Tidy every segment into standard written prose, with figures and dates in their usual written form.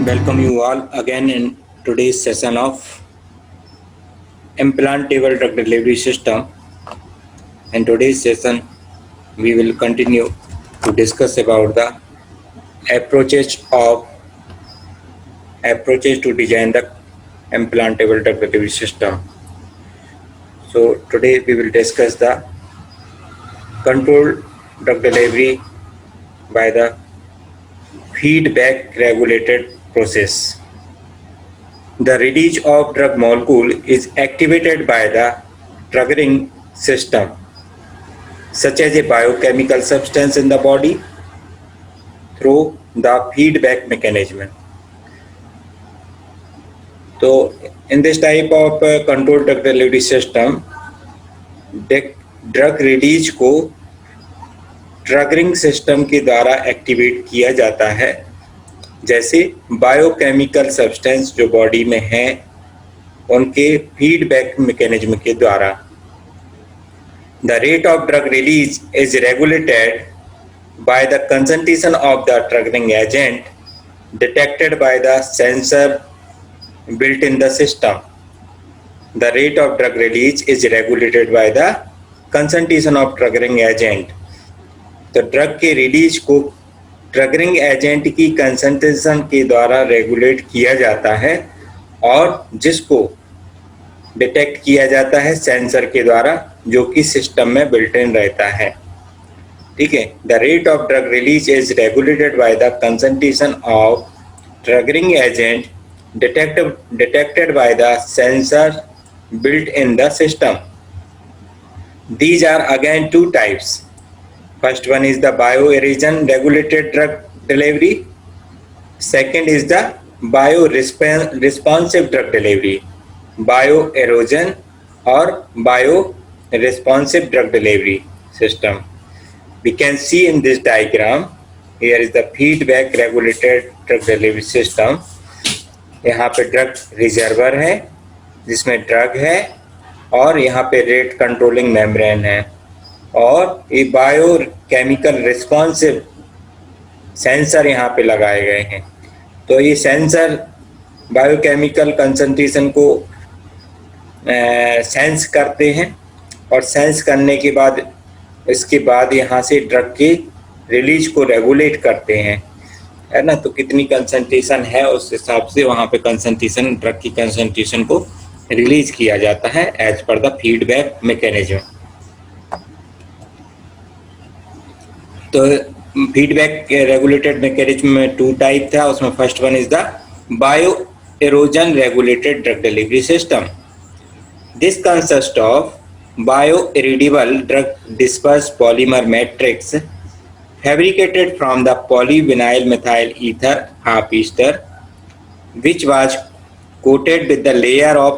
welcome you all again in today's session of implantable drug delivery system. In today's session, we will continue to discuss about the approaches to design the implantable drug delivery system. So today we will discuss the controlled drug delivery by the feedback regulated process. The release of drug molecule is activated by the triggering system, such as a biochemical substance in the body, through the feedback mechanism. So, in this type of controlled drug delivery system, drug release को triggering system के द्वारा activate किया जाता है, जैसे biochemical substance जो body में है उनके फीडबैक मैकेनिज्म के द्वारा. The rate of drug release is regulated by the concentration of the triggering agent detected by the sensor built in the system. The rate of drug release is regulated by the concentration of triggering agent. तो drug के release को triggering agent की concentration के द्वारा regulate किया जाता है और जिसको डिटेक्ट किया जाता है सेंसर के द्वारा, जो कि सिस्टम में बिल्ट इन रहता है. ठीक है. The rate of drug release is regulated by the concentration of triggering agent detected by the sensor built in the system. These are again two types. First one is the bioerosion regulated drug delivery. Second is the bioresponsive drug delivery. Bioerosion or bioresponsive drug delivery system. We can see in this diagram, here is the feedback regulated drug delivery system. यहाँ पे drug reservoir है जिसमें drug है और यहाँ पे rate controlling membrane है और ये बायो केमिकल रिस्पॉन्सिव सेंसर यहाँ पे लगाए गए हैं. तो ये सेंसर बायोकेमिकल कंसंट्रेशन को सेंस करते हैं और सेंस करने के बाद इसके बाद यहाँ से ड्रग के रिलीज को रेगुलेट करते हैं, है ना. तो कितनी कंसंट्रेशन है उस हिसाब से वहाँ पे कंसंट्रेशन, ड्रग की कंसंट्रेशन को रिलीज किया जाता है as per the feedback mechanism. तो फीडबैक रेगुलेटेड मैकेनिज्म में टू टाइप था. उसमें first one is the bio erosion regulated drug delivery system. This consist of bioerodible drug dispersed polymer matrix fabricated from the polyvinyl methyl ether half ester, which was coated with the layer of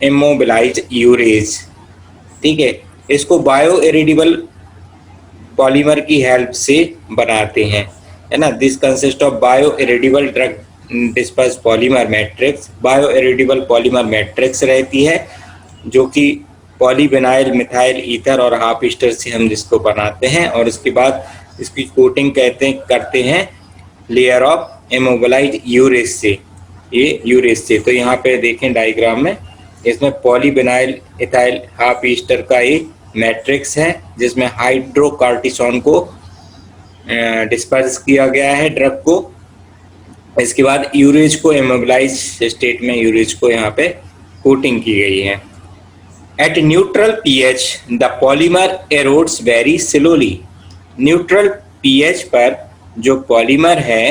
immobilized urease. ठीक है. इसको बायोएरोडेबल polymer की help से बनाते हैं, है ना. This consist of bioerodible drug dispersed polymer matrix. Bioerodible polymer matrix रहती है जो कि पॉलीविनाइल मिथाइल ईथर और हाफ ईस्टर से हम जिसको बनाते हैं और उसके बाद इसकी कोटिंग करते हैं लेयर ऑफ इमोबिलाइज्ड यूरेज से. ये यूरेज से, तो यहाँ पे देखें डायग्राम में, इसमें पॉलीविनाइल इथाइल हाफ ईस्टर का एक मैट्रिक्स है जिसमें हाइड्रोकार्टिसोन को डिस्पर्स किया गया है ड्रग को. इसके बाद यूरेज को इमोबिलाइज स्टेट में यूरेज को यहाँ पे कोटिंग की गई है. At neutral pH, the polymer erodes very slowly. Neutral pH पर जो पॉलीमर है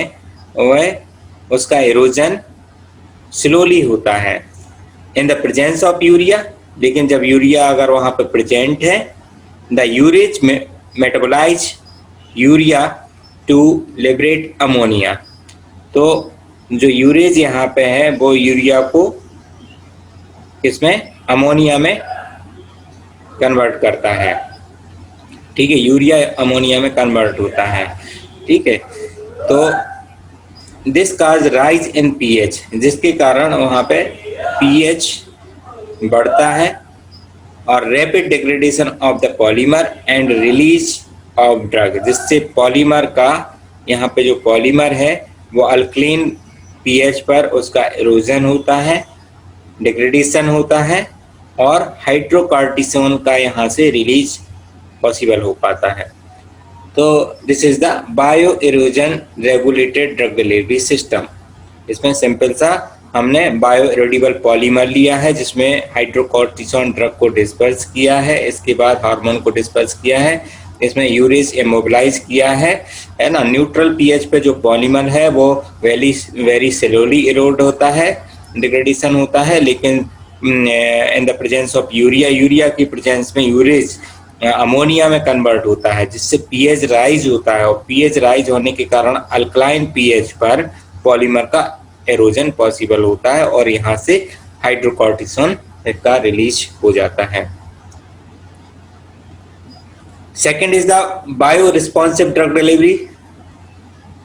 वह उसका एरोजन स्लोली होता है. In the presence of urea, लेकिन जब यूरिया अगर वहाँ पर प्रेजेंट है, the urease metabolize urea to liberate ammonia. तो जो यूरेज यहाँ पे है वो यूरिया को इसमें अमोनिया में कन्वर्ट करता है. ठीक है. यूरिया अमोनिया में कन्वर्ट होता है. ठीक है. तो this cause rise in pH, जिसके कारण वहाँ पे पीएच बढ़ता है और rapid degradation of the polymer and release of drug, जिससे पॉलीमर का यहाँ पे जो पॉलीमर है वो अल्कलीन पीएच पर उसका एरोजन होता है, डिग्रेडेशन होता है और हाइड्रोकॉर्टिसोन का यहाँ से रिलीज पॉसिबल हो पाता है। तो this is the bio erosion regulated drug delivery system. इसमें सिंपल सा हमने बायो इरोडेबल पॉलीमर लिया है जिसमें हाइड्रोकॉर्टिसोन ड्रग को डिस्पर्स किया है, इसके बाद हार्मोन को डिस्पर्स किया है, इसमें यूरेज इमोबिलाइज किया है ना। न्यूट्रल पीएच पे जो पॉलीमर है वो वेरी स्लोली इरोड होता है, डिग्रेडेशन होता है, लेकिन इन द प्रेजेंस ऑफ यूरिया की प्रेजेंस में यूरेज अमोनिया में कन्वर्ट होता है जिससे पीएच राइज होता है, और पीएच राइज होने के कारण अल्कलाइन पीएच पर पॉलीमर का एरोजन पॉसिबल होता है और यहाँ से हाइड्रोकॉर्टिसोन का रिलीज हो जाता है। Second is the bio responsive drug delivery.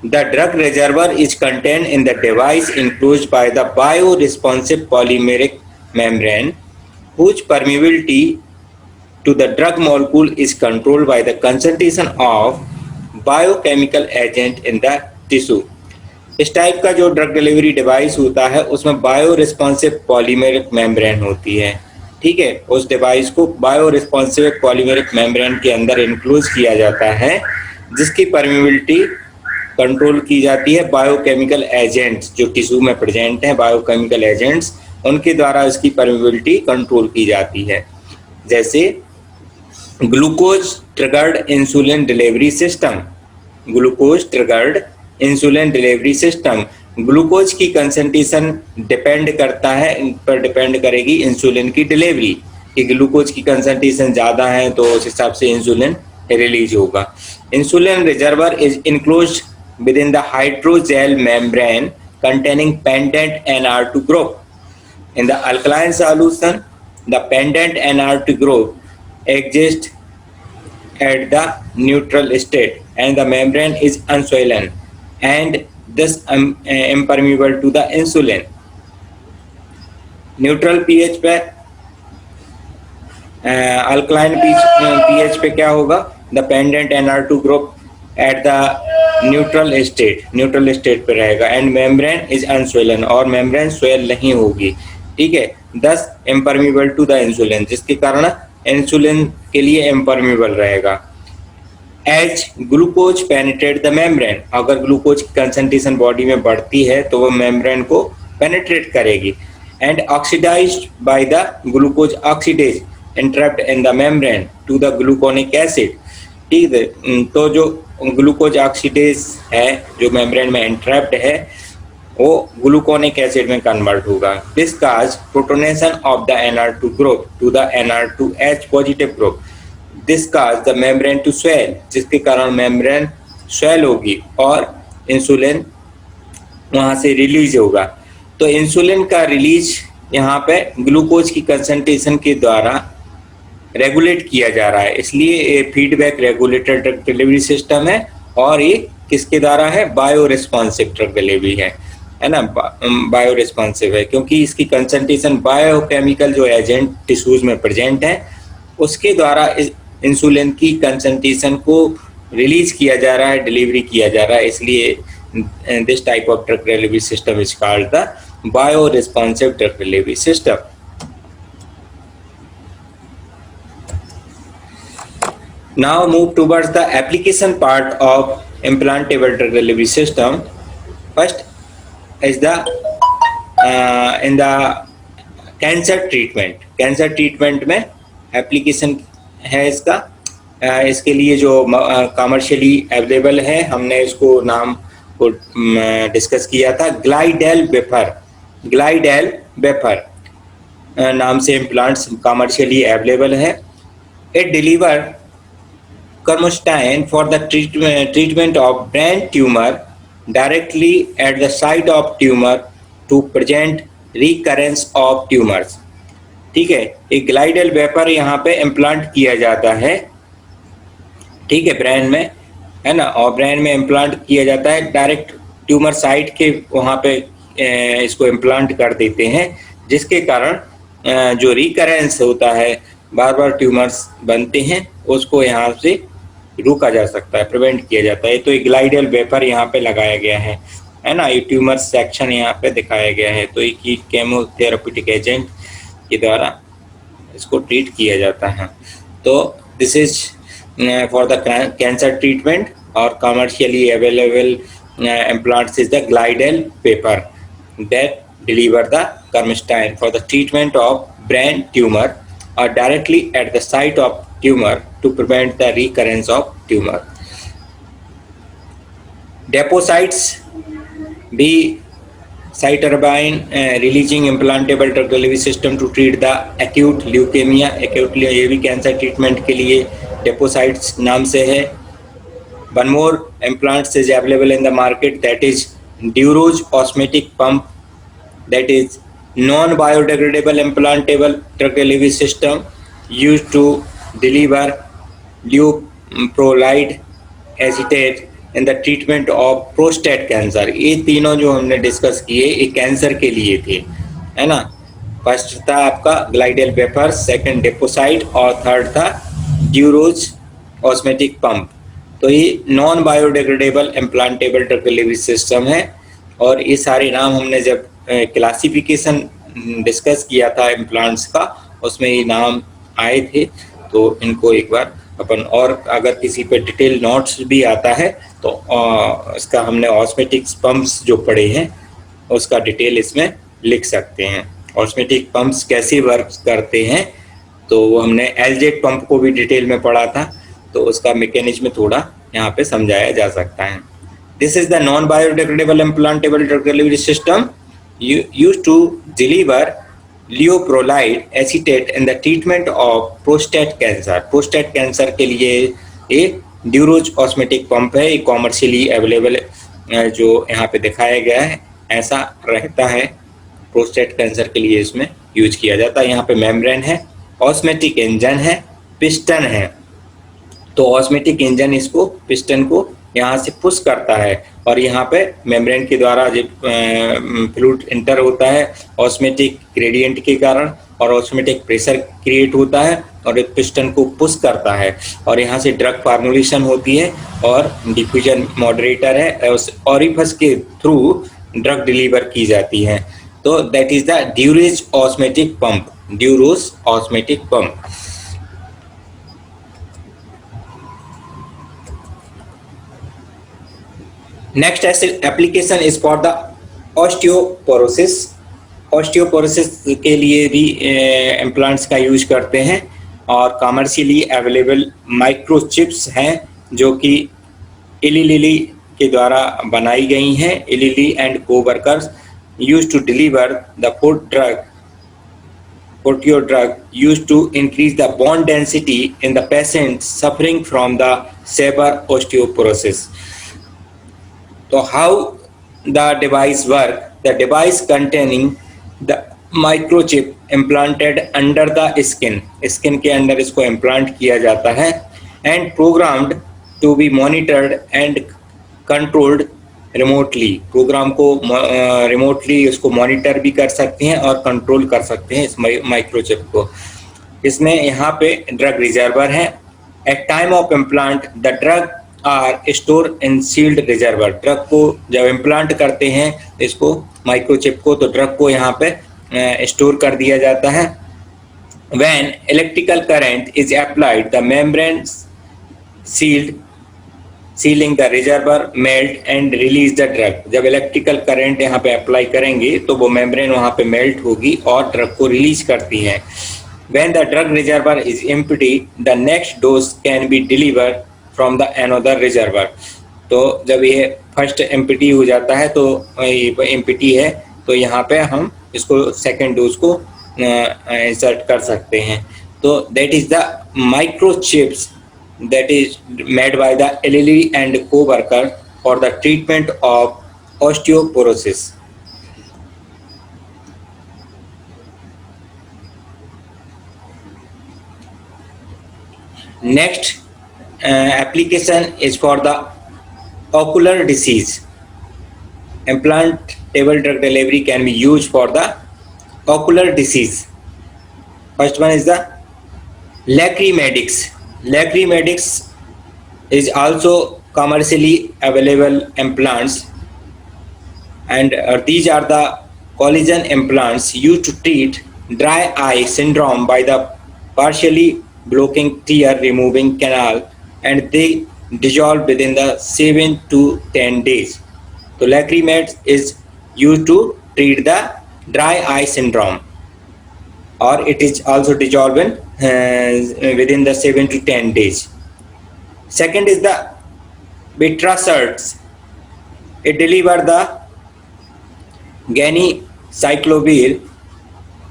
The drug reservoir is contained in the device enclosed by the bioresponsive polymeric membrane, whose permeability to the drug molecule is controlled by the concentration of biochemical agent in the tissue. इस type का जो drug delivery device होता है उसमें bio responsive polymeric membrane होती है, ठीक है। उस डिवाइस को बायो रिस्पॉन्सिव पॉलीमेरिक मेम्ब्रेन के अंदर इंक्लूज किया जाता है जिसकी परमेबिलिटी कंट्रोल की जाती है बायोकेमिकल एजेंट्स जो टिश्यू में प्रेजेंट हैं, बायोकेमिकल एजेंट्स उनके द्वारा इसकी परमेबिलिटी कंट्रोल की जाती है। जैसे glucose triggered insulin delivery system, glucose triggered insulin delivery system, glucose की कंसंट्रेशन डिपेंड करता है, इन पर डिपेंड करेगी इंसुलिन की डिलीवरी कि ग्लूकोज की कंसंट्रेशन ज़्यादा है तो उस हिसाब से इंसुलिन रिलीज होगा। Insulin reservoir is enclosed within the hydrogel membrane containing pendant NR2 group. In the alkaline solution, the pendant NR2 group exists at the neutral state and the membrane is unswollen and thus impermeable to the insulin. Neutral pH पे alkaline pH पे क्या होगा? The pendant NR2 group at the neutral state पे रहेगा and membrane is अनस्वेलन और membrane swell नहीं होगी, ठीक है। दस इम्परमेबल टू द इंसुलिन जिसके कारण इंसुलिन के लिए इम्परमेबल रहेगा। As glucose penetrate the membrane, अगर ग्लूकोज की कंसंट्रेशन बॉडी में बढ़ती है तो वो मेम्ब्रेन को पेनिट्रेट करेगी। And oxidized by the glucose oxidase interrupt in the membrane to the gluconic acid, ठीक है। तो जो ग्लूकोज ऑक्सीडेज है जो मेम्ब्रेन में एंट्रैप्ड है वो ग्लूकोनिक एसिड में कन्वर्ट होगा। This cause protonation of the NR2 group to the NR2H positive group, this cause the membrane to swell, जिसके कारण मेम्ब्रेन स्वेल होगी और इंसुलिन वहाँ से रिलीज होगा। तो इंसुलिन का रिलीज यहाँ पे ग्लूकोज की कंसंट्रेशन के द्वारा रेगुलेट किया जा रहा है, इसलिए ये feedback regulated drug delivery system है और ये किसके द्वारा है? बायो रिस्पॉन्सिव ड्रग डिलीवरी है ना। बायो रिस्पॉन्सिव है क्योंकि इसकी कंसंट्रेशन बायोकेमिकल जो एजेंट टिश्यूज में प्रेजेंट है उसके द्वारा इंसुलिन की कंसंट्रेशन को रिलीज किया जा रहा है, डिलीवरी किया जा रहा है, इसलिए this type of drug delivery system is called the bio responsive drug delivery system. Now move towards the application part of implantable drug delivery system. First is the in the cancer treatment. Cancer treatment में application है इसका, इसके लिए जो commercially available है हमने इसको नाम को डिस्कस किया था, ग्लाइडेल वेफर नाम से इम्प्लांट्स कमर्शियली अवेलेबल है। It deliver Chromostain for the treatment of brain tumor directly at the site of tumor to prevent recurrence of tumors, ठीक है। एक ग्लाइडल वेपर यहाँ पे इम्प्लांट किया जाता है, ठीक है, ब्रेन में है ना, और ब्रेन में इम्प्लांट किया जाता है डायरेक्ट ट्यूमर साइट के वहाँ पे इसको इम्प्लांट कर देते हैं जिसके कारण जो रिकरेंस होता है, बार बार ट्यूमर्स बनते हैं, उसको यहाँ से रोका जा सकता है, प्रिवेंट किया जाता है। तो एक ग्लाइडल वेपर यहाँ पे लगाया गया है। है ना, ये ट्यूमर सेक्शन यहाँ पे दिखाया गया है। तो एक केमोथेरेप्यूटिक एजेंट के द्वारा इसको ट्रीट किया जाता है। तो this is for the cancer treatment और commercially available implants is the Glidel paper that deliver the Kermstein for the treatment of brain tumor or directly at the site of tumor to prevent the recurrence of tumor. Depocytes be cytarabine releasing implantable drug delivery system to treat the acute leukemia. acute ये भी cancer treatment के लिए डेपोसाइट्स नाम से है। One more implant is available in the market, that is Duroz osmotic pump, that is non-biodegradable implantable drug delivery system used to deliver leuprolide acetate in the treatment of prostate cancer. ये तीनों जो हमने discuss किए ये cancer के लिए थे, है ना। फर्स्ट था आपका ग्लाइडेल पेपर, सेकंड डेपोसाइट और थर्ड था ड्यूरोज ऑस्मेटिक पंप। तो ये non biodegradable implantable drug delivery system है। और ये सारे नाम हमने जब क्लासिफिकेशन डिस्कस किया था इम्प्लांट्स का, उसमें ये नाम आए थे। तो इनको एक बार अपन, और अगर किसी पे डिटेल नोट्स भी आता है तो इसका हमने ऑस्मेटिक्स पंप्स जो पढ़े हैं उसका डिटेल इसमें लिख सकते हैं। ऑस्मेटिक पंप्स कैसे वर्क करते हैं तो वो हमने एलजेट पंप को भी डिटेल में पढ़ा था, तो उसका मैकेनिज्म थोड़ा यहाँ पे समझाया जा सकता है। This is the non biodegradable implantable drug delivery system used to deliver leuprolide acetate in the treatment of prostate cancer. Prostate cancer के लिए ये ड्यूरोज ऑस्मेटिक पंप है। ये कॉमर्शियली अवेलेबल जो यहाँ पे दिखाया गया है ऐसा रहता है। प्रोस्टेट कैंसर के लिए इसमें यूज किया जाता है। यहाँ पे मेम्ब्रेन है, ऑस्मेटिक इंजन है, पिस्टन है। तो ऑस्मेटिक इंजन इसको पिस्टन को यहाँ से पुश करता है और यहाँ पे मेम्ब्रेन के द्वारा जब फ्लूइड इंटर होता है ऑस्मेटिक ग्रेडियंट के कारण, और ऑस्मेटिक प्रेशर क्रिएट होता है और एक पिस्टन को पुश करता है और यहाँ से ड्रग फार्मुलेशन होती है और डिफ्यूजन मॉडरेटर है, उस ऑरिफिस के थ्रू ड्रग डिलीवर की जाती है। तो that is the Duros osmotic pump, Duros osmotic pump. Next application is for the osteoporosis. Osteoporosis के लिए भी इम्प्लांट्स का यूज करते हैं और कमर्शियली अवेलेबल माइक्रोचिप्स हैं जो कि इली लिली के द्वारा बनाई गई हैं। Eli Lilly and co workers use to deliver the Portio drug used to increase the bone density in the patient suffering from the severe osteoporosis. So how the device work? The device containing the microchip implanted under the skin. Skin के अंदर इसको implant किया जाता है and programmed to be monitored and controlled remotely. Program को remotely उसको monitor भी कर सकते हैं और कंट्रोल कर सकते हैं इस माइक्रोचिप को। इसमें यहाँ पे ड्रग रिजर्वर है। At time of implant the drug are store in sealed reservoir. Drug को जब इम्प्लांट करते हैं इसको माइक्रोचिप को, तो ड्रग को यहाँ पे स्टोर कर दिया जाता है। When electrical current is applied the membrane ceiling the reservoir melt and release the drug. जब इलेक्ट्रिकल करंट यहाँ पे अप्लाई करेंगे तो वो मेम्ब्रेन वहाँ पे मेल्ट होगी और ड्रग को रिलीज करती है। When the drug reservoir is empty, the next dose can be delivered from the another reservoir. तो जब ये फर्स्ट एम्प्टी हो जाता है तो ये एम्प्टी है तो यहाँ पे हम इसको सेकेंड डोज को इंसर्ट कर सकते हैं। तो that is the microchips that is made by the Lilly and co-worker for the treatment of osteoporosis. Next application is for the ocular disease. Implantable drug delivery can be used for the ocular disease. First one is the Lacrimedix. Lacrimedix is also commercially available implants and these are the collagen implants used to treat dry eye syndrome by the partially blocking tear removing canal, and they dissolve within the 7 to 10 days. So lacrimet is used to treat the dry eye syndrome, or it is also dissolved within the 7 to 10 days. Second is the Bitracerts. It delivers the Cyclovir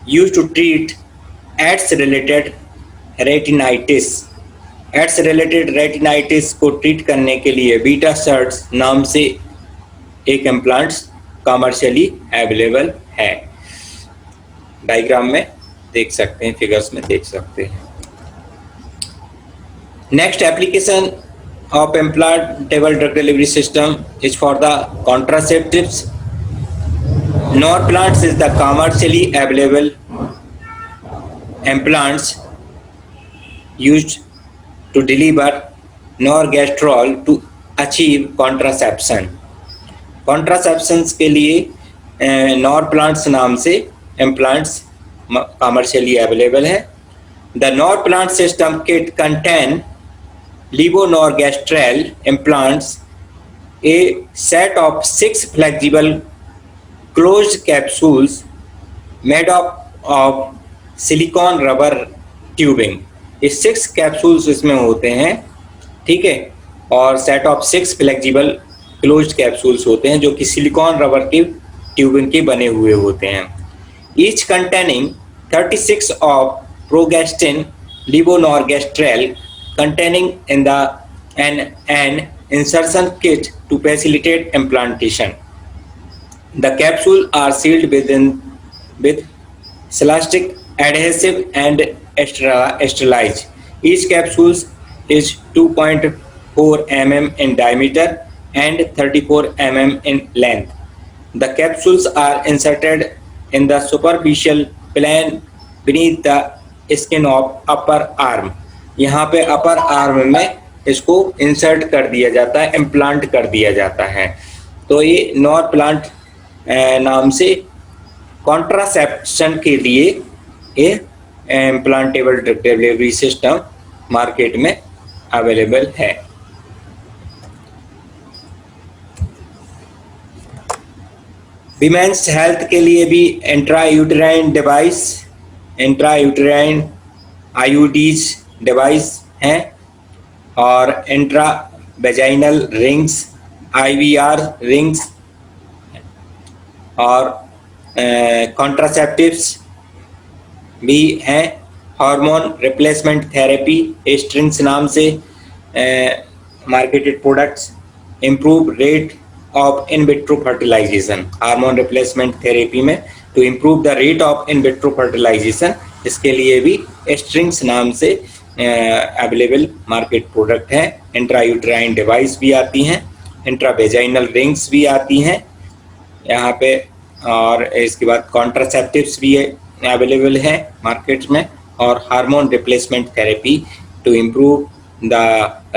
used to treat AIDS-related retinitis. AIDS-related retinitis को treat करने के लिए बीटासर्ट्स नाम से एक implants commercially available है। Diagram में देख सकते हैं, फिगर्स में देख सकते हैं। Next application of implantable drug delivery system is for the contraceptives. Norplants is the commercially available implants used to deliver norgestrol to achieve contraception. Contraceptions के लिए Norplants नाम से implants commercially available है। The Norplant system kit contain levonorgestrel implants, a set of 6 flexible closed capsules made up of silicone rubber tubing. ये 6 capsules इसमें होते हैं, ठीक है, और set of 6 flexible closed capsules होते हैं जो कि सिलिकॉन रबर की ट्यूबिंग के बने हुए होते हैं। Each containing 36 of progestin levonorgestrel containing in the an insertion kit to facilitate implantation. The capsules are sealed with celastic adhesive and sterilized. Each capsule is 2.4 mm in diameter and 34 mm in length. The capsules are inserted in the superficial plane beneath the skin of upper arm. यहाँ पे upper arm में इसको insert कर दिया जाता है, implant कर दिया जाता है। तो ये नॉरप्लांट नाम से कॉन्ट्रासेप्शन के लिए ये implantable drug delivery system market में अवेलेबल है। विमेंस हेल्थ के लिए भी intrauterine device, intrauterine IUDs device हैं, और intra vaginal rings, IVR rings, और कॉन्ट्रासेप्टिव्स भी हैं। हार्मोन रिप्लेसमेंट थेरेपी स्ट्रिंग्स नाम से marketed products, improve rate of in vitro fertilisation. Hormone replacement therapy में to improve the rate of in vitro fertilisation, इसके लिए भी स्ट्रिंग्स नाम से अवेलेबल मार्केट प्रोडक्ट है। इंट्रायूटेराइन डिवाइस भी आती हैं, इंट्रावेजाइनल रिंग्स भी आती हैं यहाँ पे, और इसके बाद कॉन्ट्रासेप्टिव्स भी अवेलेबल है मार्केट में, और hormone replacement therapy to improve the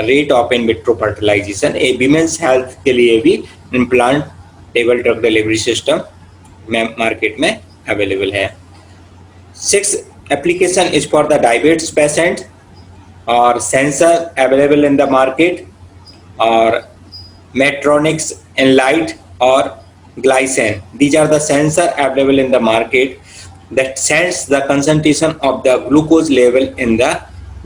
rate of in vitro fertilization. A women's health के लिए भी implantable drug delivery system market में अवेलेबल है। 6 application is for the diabetes patient, or sensor available in the market, or Medtronic Enlite or Glycine. These are the sensor available in the market that sends the concentration of the glucose level in the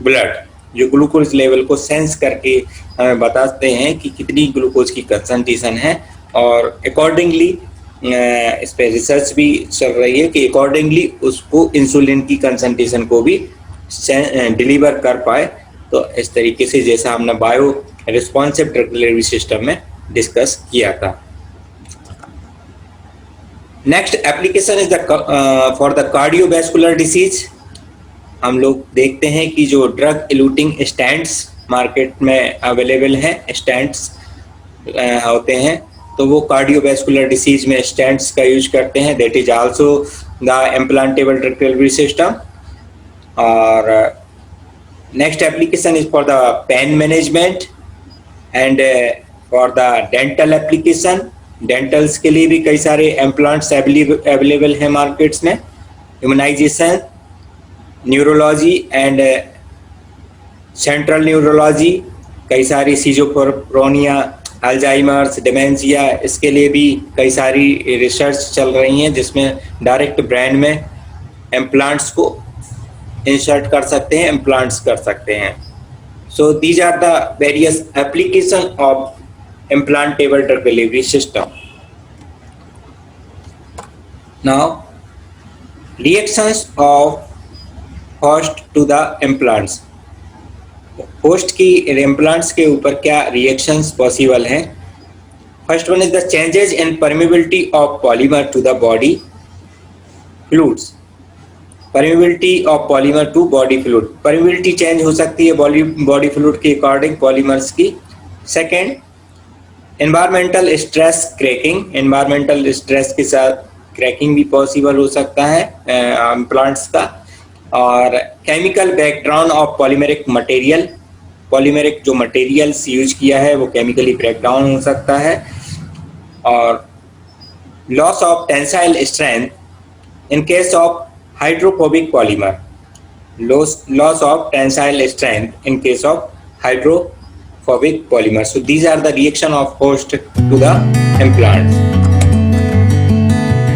blood. जो glucose level को sense करके हमें बताते हैं कि कितनी glucose की concentration है, और अकॉर्डिंगली इस पर रिसर्च भी चल रही है कि अकॉर्डिंगली उसको इंसुलिन की कंसंट्रेशन को भी डिलीवर कर पाए। तो इस तरीके से जैसा हमने bio responsive drug delivery system में डिस्कस किया था। Next application is for the cardiovascular disease. हम लोग देखते हैं कि जो ड्रग इलूटिंग स्टेंट्स मार्केट में अवेलेबल हैं, स्टेंट्स होते हैं, तो वो कार्डियोवैस्कुलर डिसीज में स्टेंट्स का यूज करते हैं। That is also the implantable drug delivery system. और next application is for the pain management and for the dental application dentals के लिए भी कई सारे इम्प्लांट्स अवेलेबल हैं मार्केट्स में। Immunization, neurology and central neurology, कई सारी सिजोफ्रेनिया, अल्जाइमर्स, डिमेंशिया, इसके लिए भी कई सारी रिसर्च चल रही हैं जिसमें डायरेक्ट ब्रेन में इम्प्लांट्स को इंसर्ट कर सकते हैं, इम्प्लांट्स कर सकते हैं। So these are the various application of implantable drug delivery system. Now, reactions of host to the implants. Host की इम्प्लांट्स के ऊपर क्या रिएक्शंस पॉसिबल हैं? First one is the changes in permeability of polymer to the body fluids. Permeability of polymer to body fluid, permeability change हो सकती है body fluid के according polymers की। Second, environmental stress cracking, environmental stress के साथ cracking भी possible हो सकता है इम्प्लांट्स का। और chemical background of polymeric material, polymeric जो मटेरियल्स यूज किया है वो केमिकली ब्रेकडाउन हो सकता है। और loss of tensile strength in case of hydrophobic polymer, loss of tensile strength in case of hydrophobic polymer. So these are the reaction of host to the implants.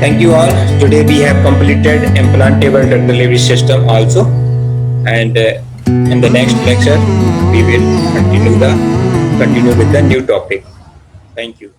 Thank you all. Today we have completed implantable drug delivery system also, and in the next lecture we will continue with the new topic. Thank you.